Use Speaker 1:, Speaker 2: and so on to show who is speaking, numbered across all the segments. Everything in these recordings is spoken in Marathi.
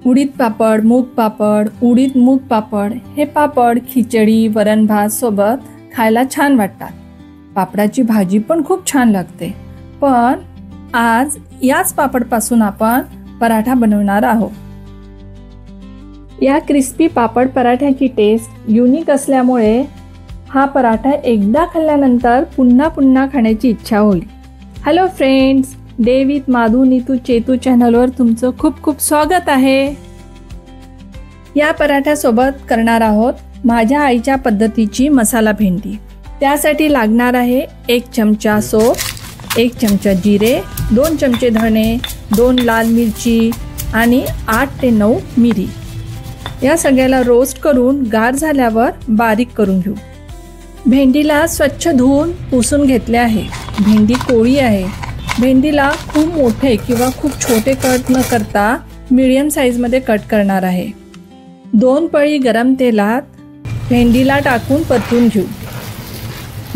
Speaker 1: उडीद पापड, मूग पापड, उडीद मूग पापड हे पापड खिचडी वरण भात सोबत खायला छान वाटतात. पापडाची भाजी पण खूप छान लागते. पण आज याच पापडपासून आपण पराठा बनवणार आहोत. या क्रिस्पी पापड पराठ्याची टेस्ट युनिक असल्यामुळे हा पराठा एकदा खाल्ल्यानंतर पुन्हा पुन्हा खाण्याची इच्छा होईल. Hello friends, day with Madhu Neetu Chetu चॅनलवर तुमचं खूप खूप स्वागत आहे. या पराठ्यासोबत करणार आहोत माझ्या आईच्या पद्धतीची मसाला भेंडी. त्यासाठी लागणार आहे 1 चमचा सोप, 1 चमचा जिरे, 2 चमचे धणे, 2 लाल मिरची आणि 8 ते 9 मिरी. या सगळ्याला रोस्ट करून गार झाल्यावर बारीक करून घेऊ. भेंडीला स्वच्छ धुवून पुसून घेतले आहे. भेंडी कोवळी आहे. भेंडीला खूप मोठे किंवा खूप छोटे कट न करता मीडियम साईजमध्ये कट करणार आहे. 2 पळी गरम तेलात भेंडीला टाकून परतून घेऊ.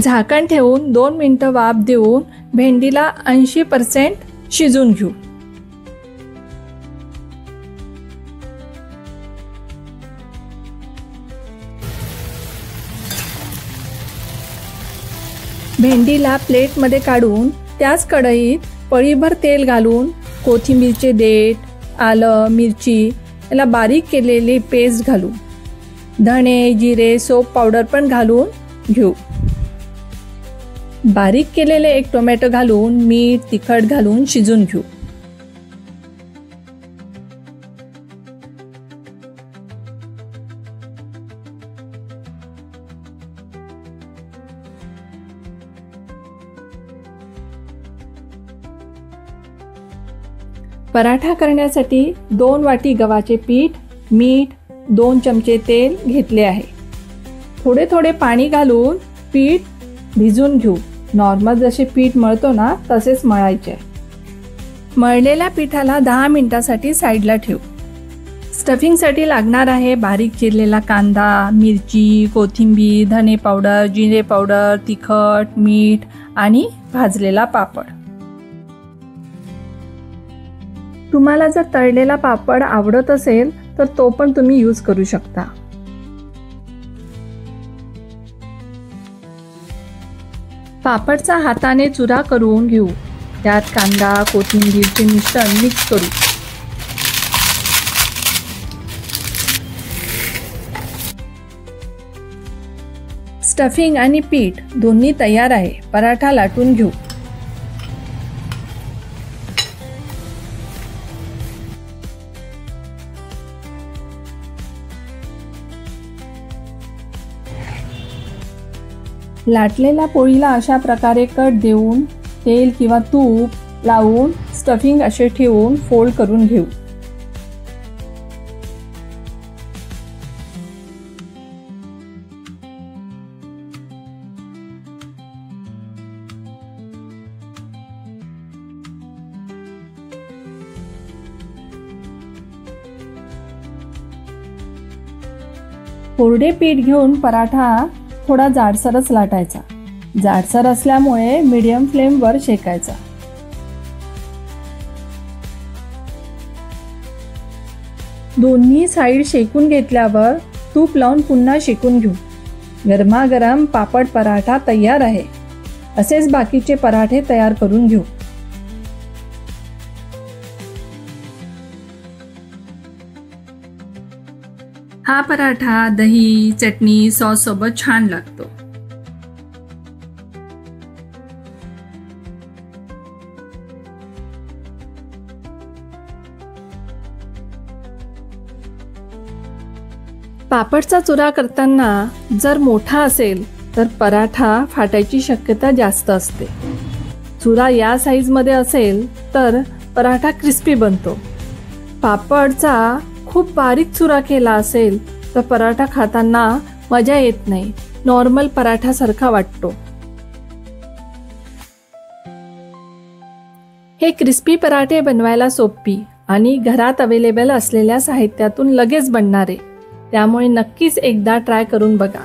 Speaker 1: झाकण ठेवून 2 मिनिटं वाफ देऊन भेंडीला 80% शिजून घेऊ. भेंडीला प्लेटमध्ये काढून त्याच कढईत पळीभर तेल घालून कोथिंबीरचे देठ, आलं, मिरची याला बारीक केलेली पेस्ट घालू. धणे, जिरे, सोप पावडर पण घालून घेऊ. बारीक केलेले 1 टोमॅटो घालून मीठ, तिखट घालून शिजून घेऊ. पराठा करण्यासाठी 2 वाटी गव्हाचे पीठ, मीठ, 2 चमचे तेल घेतले आहे. थोडे थोडे पाणी घालून पीठ भिजून घेऊ. नॉर्मल जसे पीठ मळतो ना तसेच मळायचे. मळलेल्या पिठाला 10 मिनिटासाठी साईडला ठेवू. स्टफिंगसाठी लागणार आहे बारीक चिरलेला कांदा, मिरची, कोथिंबीर, धने पावडर, जिरे पावडर, तिखट, मीठ आणि भाजलेला पापड. तुम्हाला जर तळलेला पापड आवडत असेल तर तो पण तुम्ही यूज करू शकता. पापडचा हाताने चुरा करून घेऊ. त्यात कांदा, कोथिंबीरचे मिश्रण मिक्स करू. स्टफिंग आणि पीठ दोन्ही तयार आहे. पराठा लाटून घेऊ. लाटलेल्या पोळीला अशा प्रकारे कट देऊन तेल किंवा तूप लावून स्टफिंग असे ठेवून फोल्ड करून घेऊ. कोरडे पीठ घेऊन पराठा थोडा जाडसरच लाटायचा. जाडसर असल्यामुळे मीडियम फ्लेमवर शेकायचा. दोन्ही साईड शेकून घेतल्यावर तूप लावून पुन्हा शेकून घेऊ. गरमागरम पापड पराठा तयार आहे. असेच बाकीचे पराठे तयार करून घेऊ. हा पराठा दही, चटणी, सॉस सोबत छान लागतो. पापडचा चुरा करताना जर मोठा असेल तर पराठा फाटायची शक्यता जास्त असते. चुरा या साईजमध्ये असेल तर पराठा क्रिस्पी बनतो. पापडचा खूप बारीक चुरा केला असेल तर पराठा खाताना मजा येत नाही. नॉर्मल पराठ्यासारखा वाटतो. हे क्रिस्पी पराठे बनवायला सोपी आणि घरात अवेलेबल असलेल्या साहित्यातून लगेच बनणारे. त्यामुळे नक्कीच एकदा ट्राय करून बघा.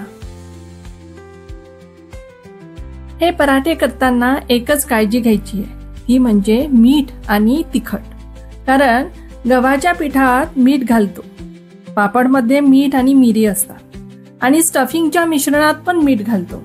Speaker 1: हे पराठे करताना एकच काळजी घ्यायची आहे, ही म्हणजे मीठ आणि तिखट. कारण गव्हाच्या पिठात मीठ घालतो. पापडमध्ये मीठ आणि मिरी असतात आणि स्टफिंगच्या मिश्रणात पण मीठ घालतो.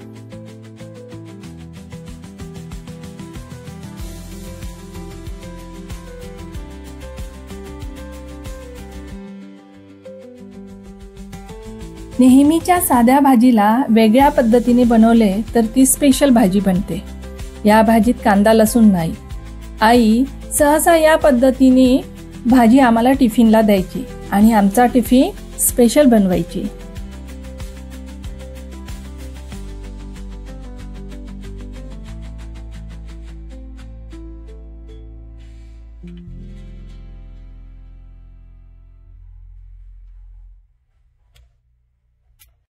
Speaker 1: नेहमीच्या साध्या भाजीला वेगळ्या पद्धतीने बनवले तर ती स्पेशल भाजी बनते. या भाजीत कांदा लसूण नाही. आई सहसा या पद्धतीने भाजी आम्हाला टिफिनला द्यायची आणि आमचा टिफिन स्पेशल बनवायची.